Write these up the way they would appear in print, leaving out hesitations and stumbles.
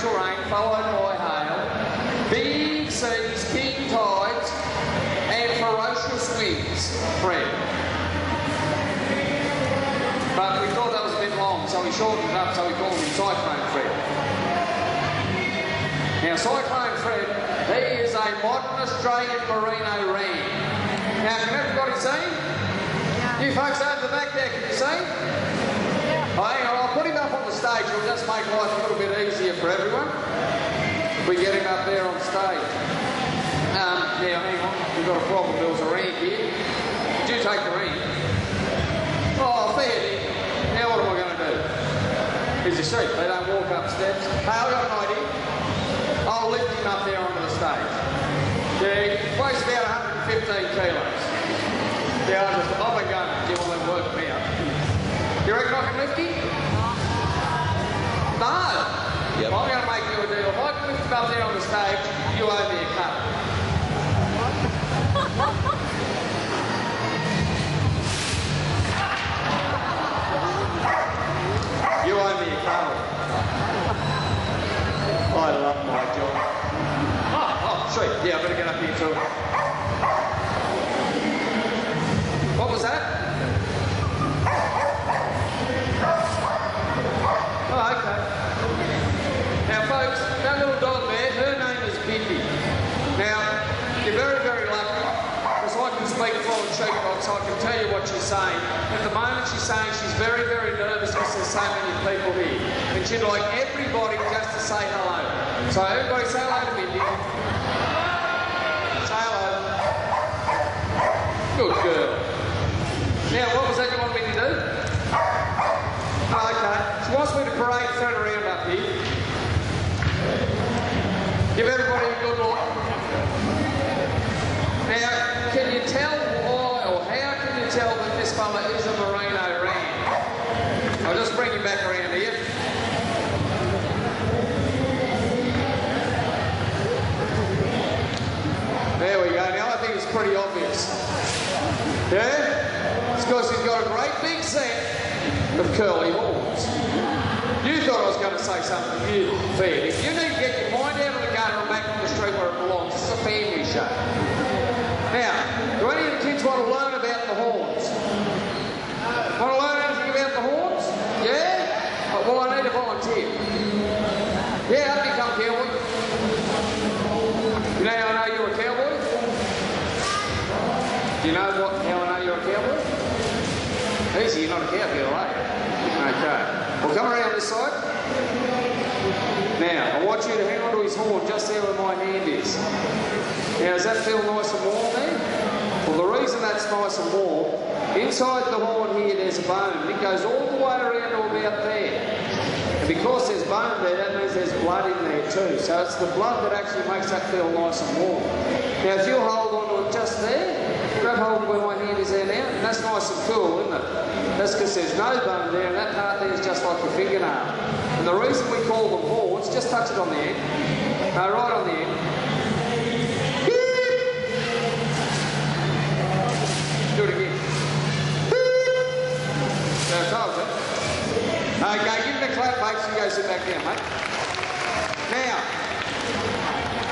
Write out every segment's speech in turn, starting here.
torrential rain followed by hail, big seas, king tides, and ferocious winds, Fred. But we thought that was a bit long, so we shortened it up, so we called him Cyclone Fred. Now, Cyclone Fred, he is a modern Australian merino ram. Now, can everybody see? You folks over the back there, can you see? Oh, hang on, I'll put him up on the stage. It'll just make life a little bit easier for everyone. If we get him up there on stage. Now, hang on. We've got a problem. There was a ramp here. Did you take the ramp? Oh, fair dinkum. Now what am I going to do? Here's the sheep. They don't walk up steps. Hey, I've got an idea. I'll lift him up there onto the stage. Yeah, he weighs about 115 kilos. Yeah, I've been going to the gym and working me out. You reckon I can lift him? No. Yep. I'm going to make you a deal. If I can lift him up there on the stage, you owe me a cut. You owe me a cut. I love my job. Oh, sweet. Yeah, I better get up here too. What was that? Oh, okay. Now, folks, that little dog there, her name is Bindi. Now, you're very, very lucky, because I can speak fluent sheepdog, so I can tell you what she's saying. At the moment, she's saying she's very, very nervous because there's so many people here. And she'd like everybody just to say hello. So, everybody say hello to Bindi. Say hello. Good girl. Now, what was that you wanted me to do? Oh, okay. She wants me to parade turn around up here. Give everybody a good look. Now, can you tell why, or how can you tell that this fella is a merino ram? I'll just bring him back around here. There we go. Now, I think it's pretty obvious. Yeah? It's because he's got a great big set of curly horns. You thought I was going to say something new, fair. If you need to get your mind out of the gutter and back on the street where it belongs, this is a family show. Now, do any of the kids want to learn about the horns? Want to learn anything about the horns? Yeah? Well, I need a volunteer. Yeah, up you come, cowboy. You know how I know you're a cowboy? Do you know how I know you're a cowboy? Easy, you're not a cowboy, are you? Okay. Well, come around this side. Now, I want you to hang on to his horn just there where my hand is. Now, does that feel nice and warm there? Well, the reason that's nice and warm, inside the horn here there's a bone. It goes all the way around to about there. And because there's bone there, that means there's blood in there too. So it's the blood that actually makes that feel nice and warm. Now, if you hold on to it just there, grab hold of where my hand is there now, and that's nice and cool, isn't it? That's because there's no bone there, and that part there is just like your fingernail. And the reason we call them horns, just touch it on the end. No, right on the end. Do it again. So I told you. Okay, give him a clap, mate, so you go sit back down, mate. Now,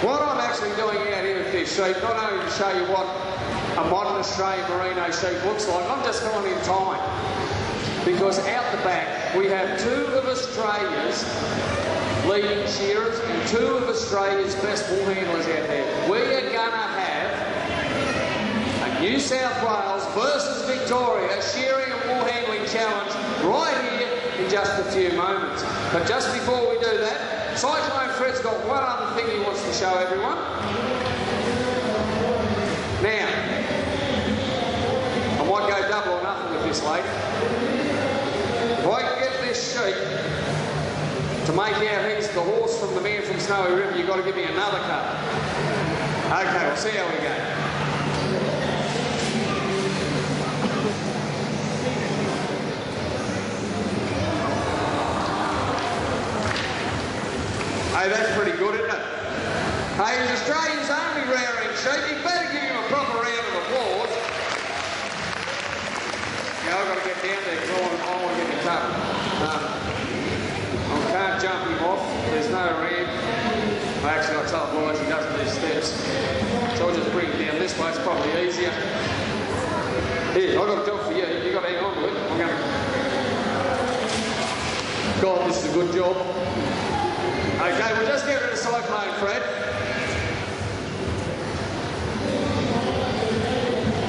what I'm actually doing out here with this sheep, not only to show you what a modern Australian merino sheep looks like, I'm just filling in time. Because out the back, we have two of Australia's leading shearers and two of Australia's best wool handlers out there. We are going to have a New South Wales versus Victoria shearing and wool handling challenge right here in just a few moments. But just before we do that, Cyclone Fred's got one other thing he wants to show everyone. Now, I might go double or nothing with this lady. If I can get this sheep to make out he's the horse from the man from Snowy River, you've got to give me another cut. Okay, we'll see how we go. Hey, that's pretty good, isn't it? Hey, he's Australia's only rearing sheep. You better give him a proper round of applause. Yeah, I've got to get down there because I want to get the cut. I can't jump him off. There's no ramp job. Okay, we'll just get rid of Cyclone Fred.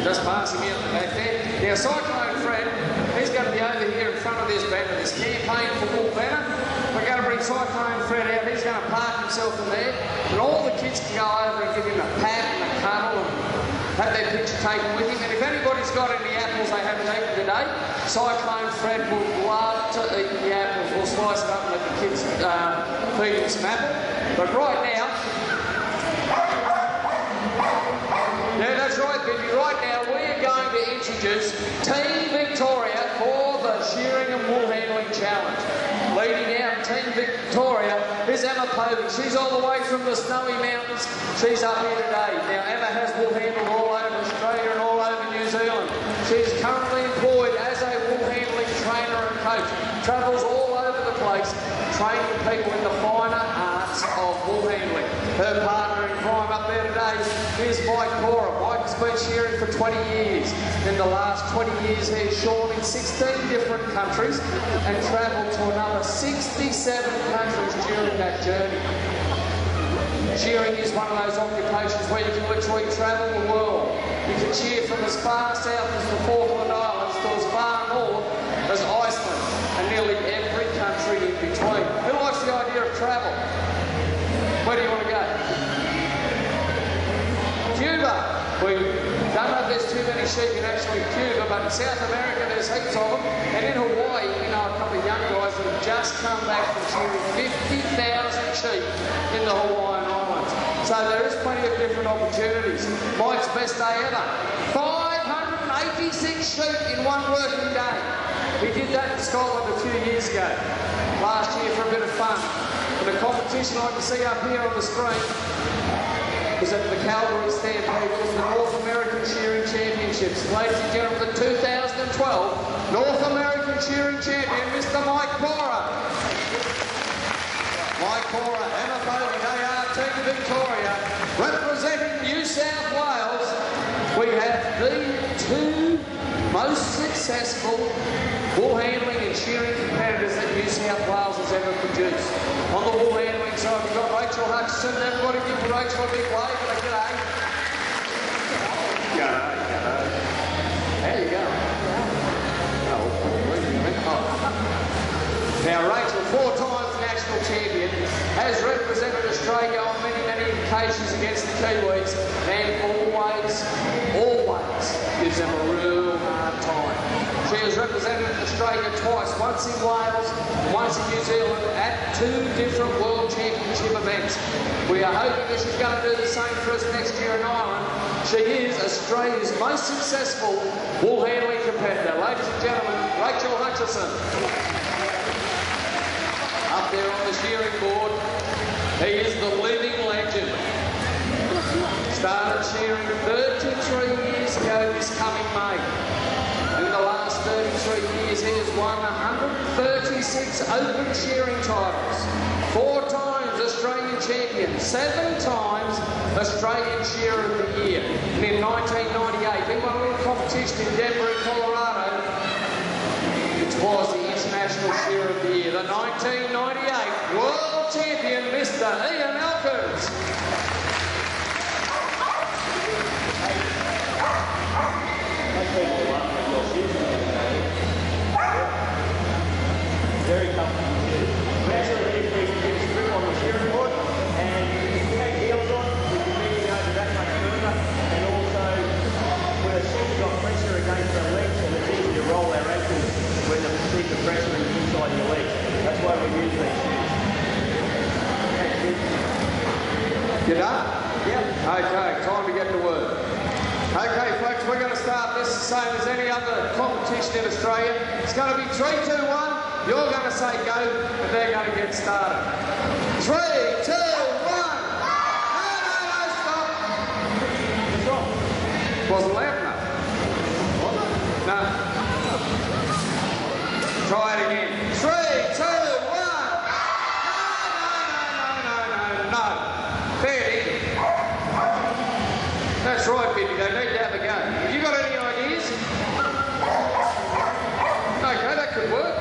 Just passing me at the back there. Now, Cyclone Fred, he's going to be over here in front of this banner, this campaign for wool banner. We're going to bring Cyclone Fred out. He's going to park himself in there, and all the kids can go over and give him a pat and a cuddle and have their picture taken with him. And if anybody's got any apples they haven't eaten today, Cyclone Fred will love to eat the apples. We'll slice it up and let the kids feed him some apple. But right now, yeah, that's right, Benji. Right now, we are going to introduce Team Victoria for the Shearing and Wool Handling Challenge. Leading out Team Victoria is Emma Povey. She's all the way from the Snowy Mountains. She's up here today. Now, Emma has wool handled all over Australia and all over New Zealand. She's currently employed as a wool handling trainer and coach. Travels all over the place, training people in the finer arts of wool handling. Her partner in crime up there today is Mike Cora. Mike has been shearing for 20 years. In the last 20 years, he's shorn in 16 different countries and travelled to another 67 countries during that journey. Shearing is one of those occupations where you can literally travel the world. You can shear from as far south as the Falkland Islands to as far north as Iceland and nearly every country in between. Who likes the idea of travel? Where do you want to go? Cuba. We don't know if there's too many sheep in actually Cuba, but in South America there's heaps of them. And in Hawaii, we know a couple of young guys that have just come back from shearing 50,000 sheep in the Hawaiian Islands. So there is plenty of different opportunities. Mike's best day ever. 586 sheep in one working day. We did that in Scotland a few years ago, last year for a bit of fun. And the competition I can see up here on the screen was at the Calgary Stampede. It was the North American Shearing Championships. Ladies and gentlemen, the 2012 North American Shearing Champion, Mr. Mike Cora. Mike Cora, Emma Povey, they are Team Victoria. Representing New South Wales, we have the two most successful wool handling and shearing competitors that New South Wales has ever produced. On the wool handling side, we've got Rachel Hutchison. Everybody give Rachel a big wave and a g'day. G'day, g'day. How you going? Now, Rachel, 4 times national champion, has represented Australia on many, many occasions against the Kiwis, and always gives them a real hard time. She has represented Australia twice, once in Wales, once in New Zealand, at 2 different World Championship events. We are hoping that she's going to do the same for us next year in Ireland. She is Australia's most successful wool handling competitor. Ladies and gentlemen, Rachel Hutchison. Up there on the shearing board, he is the living legend. Started shearing 33 years ago this coming May. In the last 33 years, he has won 136 open shearing titles, 4 times Australian champion, 7 times Australian Shearer of the Year. And in 1998, he won a little competition in Denver, Colorado. It was the International Shearer of the Year, the 1998 World Champion, Mr. Ian Elkins. Very comfortable. We actually need to get a strip on the shearing board, and if we take heels on, we can bring it over that much further, and also with a sheep, we've got pressure against our legs, and it's easy to roll our ankles when the sheep are pressure is inside your legs. That's why we use these shoes. You done? Yeah. Okay, time to get to work. Okay, folks, we're going to start this the same as any other competition in Australia. It's going to be 3, 2, 1. You're going to say go, and they're going to get started. 3, 2, 1. No, stop. Stop. Wasn't loud enough. No. Try it again. 3, 2, 1. No. Fair. That's right, Biddy. They need to have a go. Have you got any ideas? Okay, that could work.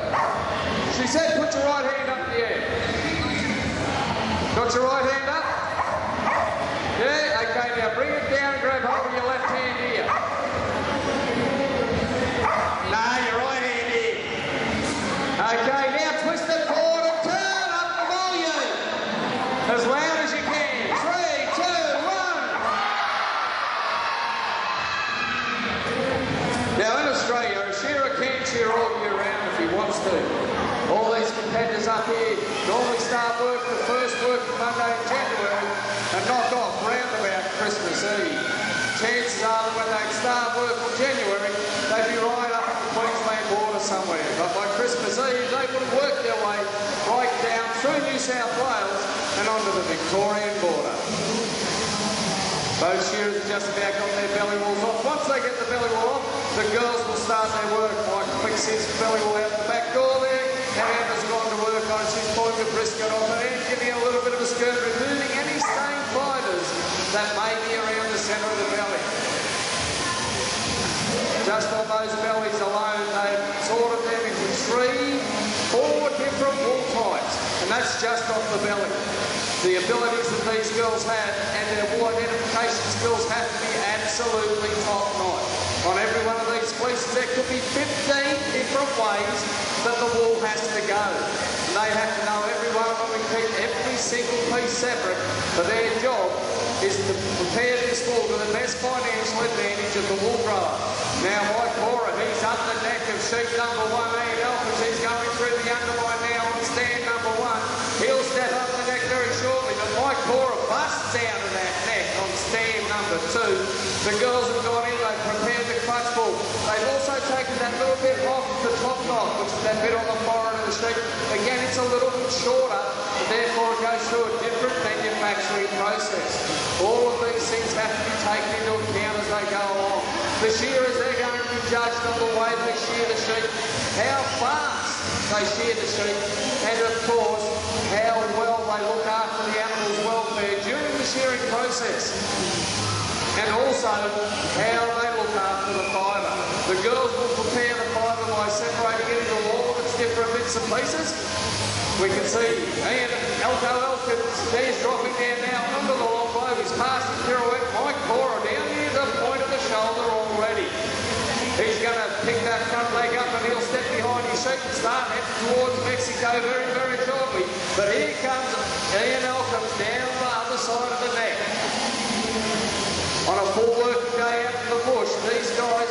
She said put your right hand up in the air. Put your right hand up. Yeah, okay, now bring it down and grab hold of your left hand here. No, your right hand here. Okay, now twist it forward and turn up the volume. As loud as you can. 3, 2, 1. Now in Australia, a shearer can shear all year round if he wants to. All these competitors up here normally start work the first working Monday in January and knock off round about Christmas Eve. Chances are that when they start work in January, they'd be right up in the Queensland border somewhere. But by Christmas Eve, they would have worked their way right down through New South Wales and onto the Victorian border. Those shearers have just about got their belly walls off. Once they get the belly wall off, the girls will start their work. Like quick says, belly wall out the back door there. Now Emma's gone to work on it. She's pulling the brisket off her end, giving it a little bit of a skirt, removing any stained fibres that may be around the centre of the belly. Just on those bellies alone, they've sorted them into 4 different wool types, and that's just off the belly. The abilities that these girls have and their wool identification skills have to be absolutely top-notch. On every one of these fleeces, there could be 15 different ways that the wool has to go. And they have to know every one of them and keep every single piece separate, for their job is to prepare this wool to the best financial advantage of the wool grower. Now, Mike Cora, he's up the neck of sheep number 1, Ian Elkins. He's going through the underline now on stand number 1. He'll step up the neck very shortly, but Mike Cora busts out of that neck on stand number 2. The girls have gone in, they've prepared the clutch ball. They've also taken that little bit off the top knot, which is that bit on the forehead of the sheep. Again, it's a little bit shorter, but therefore it goes through a different manufacturing process. All of these things have to be taken into account as they go along. The shearers, they're going to be judged on the way they shear the sheep, how fast they shear the sheep, and of course, how well they look after the animal's welfare during the shearing process. And also, how they look after the fibre. The girls will prepare the fibre by separating it into all of its different bits and pieces. We can see Ian Elkins, he's dropping down now under the long globe. He's past his pirouette. Mike Cora down near the point of the shoulder already. He's going to pick that front leg up and he'll step behind his sheep and start heading towards Mexico very, very shortly. But here comes Ian Elkins down the other side of the neck. On a full working day out in the bush, these guys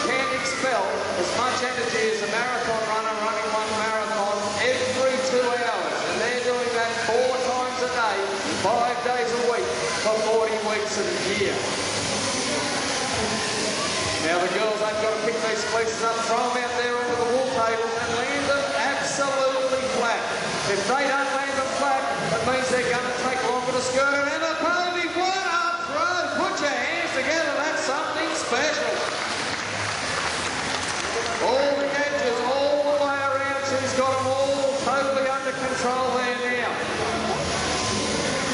can expel as much energy as a marathon runner running one marathon every 2 hours. And they're doing that 4 times a day, 5 days a week, for 40 weeks of the year. Now the girls ain't got to pick these fleeces up, throw them out there onto the wool table and land them absolutely flat. If they don't land them flat, it means they're going to take longer to skirt it. And a pony, what a throw! Put your hands together, that's something special. All the edges, all the way around, she's got them all totally under control there now.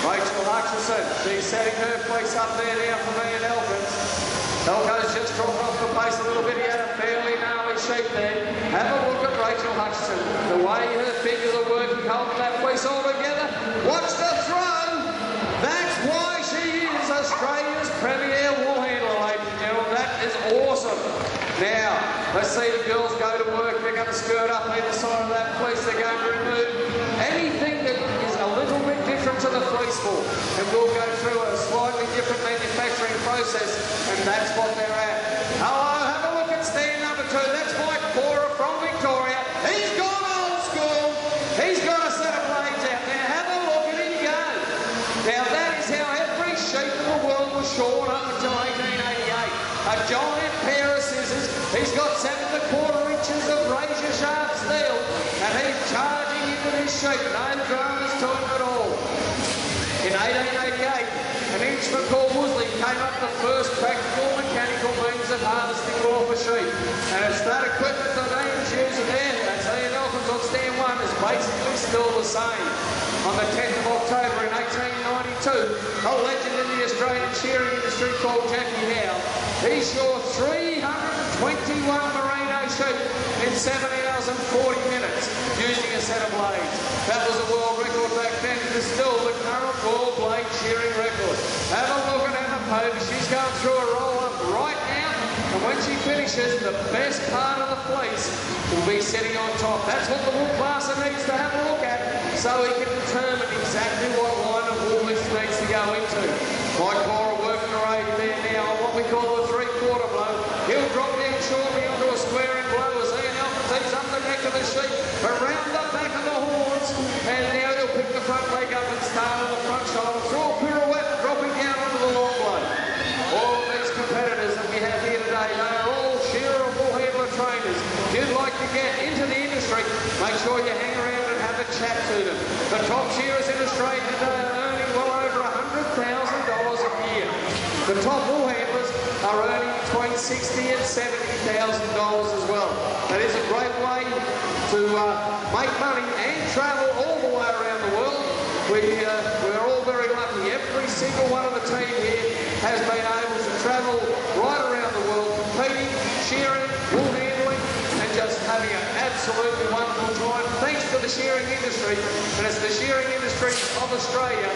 Rachel Hutchison, she's setting her fleece up there now for Ian Elkins. Elko's just dropped off the pace a little bit. He had a fairly gnarly sheep there. Have a look at Rachel Hutchison. The way her fingers are working, holding that fleece all together. Watch the throw. That's why she is Australia's premier wool handler, ladies and gentlemen. That is awesome. Now, let's see the girls go to work. They're going to skirt up either side of that fleece. They're going to remove anything that is a little bit different to the fleece wool. And we'll go through a slightly different manufacturing process, and that's what they're at. Hello, have a look at stand number 2. That's Mike Cora from Victoria. He's gone old school. He's got a set of blades out there. Have a look at him go. Now, that is how every sheep in the world was shorn up until 1888. A giant pair of scissors. He's got 7 1/4 inches of razor sharp steel, and he's charging into this sheep. No dramas to him at all. In 1888, an Englishman called Worsley came up with the first practical mechanical means of harvesting wool for sheep. And it's that equipment that Ian's using there, that's Ian Elkins on stand 1, is basically still the same. On the 10th of October in 1892, a legend in the Australian shearing industry called Jackie Howe, he shore 321 merino sheep in 7 hours and 40 minutes using a set of blades. That was a world record back then. It is still the current world blade shearing record. Have a look at Emma Pope. She's going through a roll-up right now. And when she finishes, the best part of the fleece will be sitting on top. That's what the wool classer needs to have a look at so he can determine exactly what line of wool this needs to go into. Mike Cora working her aid there now on what we call the three-quarter blow. He'll drop down shortly onto a squaring blow as Ian Alphan's up the neck of the sheep, around the back of the horns, and now he'll pick the front leg up and start on the front shoulder through a pirouette, dropping down onto the long blow. All of these competitors that we have here today, they are all shearer or bull handler trainers. If you'd like to get into the industry, make sure you hang around and have a chat to them. The top shearers in Australia today are earning well over $100,000 a year. The top bull handlers are earning between $60,000 and $70,000 as well. That is a great way to make money and travel all the way around the world. We're all very lucky. Every single one of the team here has been able to travel right around the world, competing, shearing, wool handling, and just having an absolutely wonderful time. Thanks to the shearing industry, and it's the shearing industry of Australia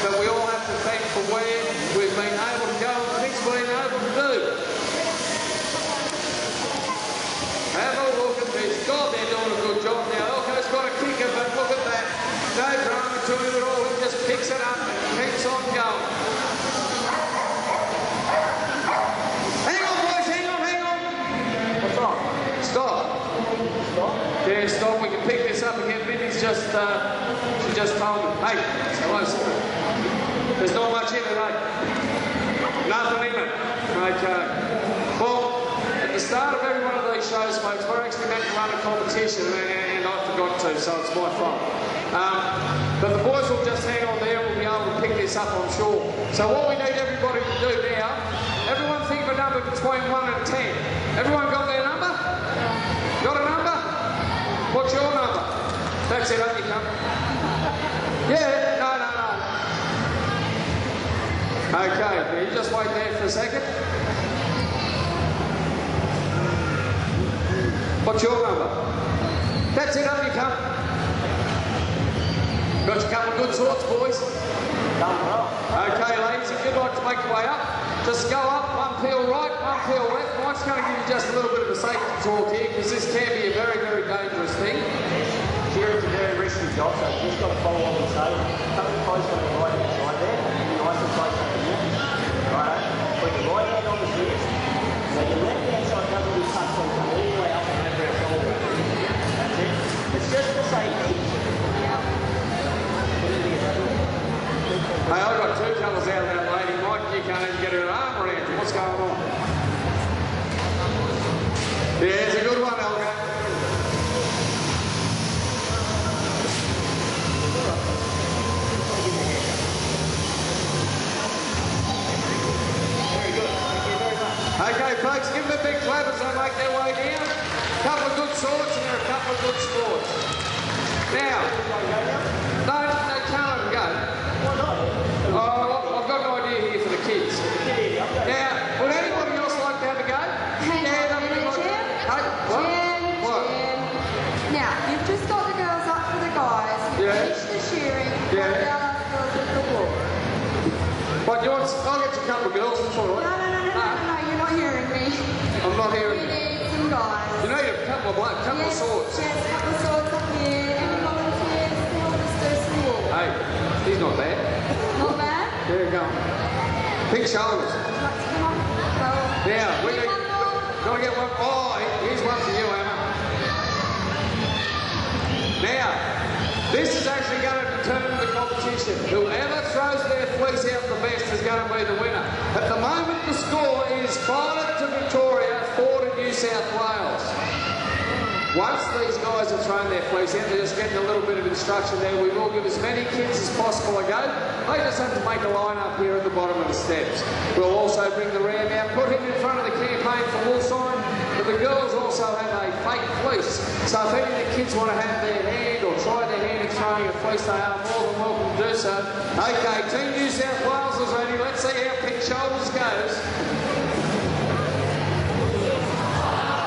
that we all have to thank for where we've been able to go and the things we've been able to do. Have a look at this. God, they're doing a good job now. Elko's got a kicker, but look at that. No drama to him at all. He just picks it up and keeps on going. Hang on, boys. Hang on, hang on. What's wrong? Stop. Stop? Yeah, stop. We can pick this up again. Minnie's just, she just told me. Hey, hello, sir. There's not much in it, eh? Nothing in it. Okay. Well, at the start of every one of these shows, folks, we're actually meant to run a competition, and I forgot to, so it's my fault. But the boys will just hang on there and we'll be able to pick this up, I'm sure. So what we need everybody to do now, everyone think of a number between 1 and 10. Everyone got their number? Got a number? What's your number? That's it, up you come. Yeah, no. Okay, you just wait there for a second. What's your number? That's it, up you come. Got your couple of good sorts, boys. Done well. Okay, ladies, if you'd like to make your way up, just go up, one peel right, one peel left. Mike's going to give you just a little bit of a safety talk here, because this can be a very, very dangerous thing. Shearing's a very risky job, so you've just got to follow what we say. Come in close on the right hand side there, be nice and close on the ear. Right, put your right hand on the shears, so your left hand side doesn't be touched, so come all the way up and over our shoulder. That's it. It's just for safety. Hey, I've got two colours out of that lady. Mike, you can't even get her arm around you. What's going on? Yeah, it's a good one, Elga. Very good. Thank you very much. Okay, folks, give them a big clap as they make their way down. A couple of good swords and there are a couple of good sports. Now, no, they can't let them go. Why not? Oh, I've got an idea here for the kids. Now, would anybody else like to have a go? Hang on a minute, Jim. Hey, what? Jim, What? Jim. Now, you've just got the girls up for the guys. You Yeah. teach the shearing. Yeah. Now us girls with the wool. What, you want? I'll get you a couple of girls, it's all No, right. you're not hearing me. I'm not hearing We you. need some guys. You need a couple of Yes, swords. yes, a couple of swords up here. Any volunteers to help us do some wool? Hey, he's not bad. Not bad? There you go. Pink shoulders. Would you like to come on? Go. Now, we Need need... one more? Gotta get one. Oh, here's one for you, Emma. Now, this is actually going to determine the competition. Whoever throws their fleece out the best is going to be the winner. At the moment, the score is 5 to Victoria, 4 to New South Wales. Once these guys have thrown their fleece out, they're just getting a little bit of instruction there. We will give as many kids as possible a go. They just have to make a line up here at the bottom of the steps. We'll also bring the ram out, put him in front of the campaign for wool sign, but the girls also have a fake fleece. So if any of the kids want to have their hand or try their hand at throwing a fleece, they are more than welcome to do so. Okay, Team New South Wales is ready. Let's see how Pink Shoulders goes.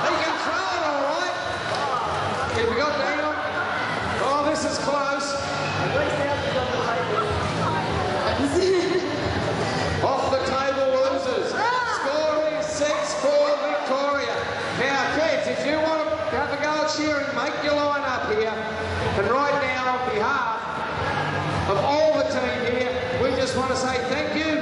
He can throw it all right. of all the team here, we just want to say thank you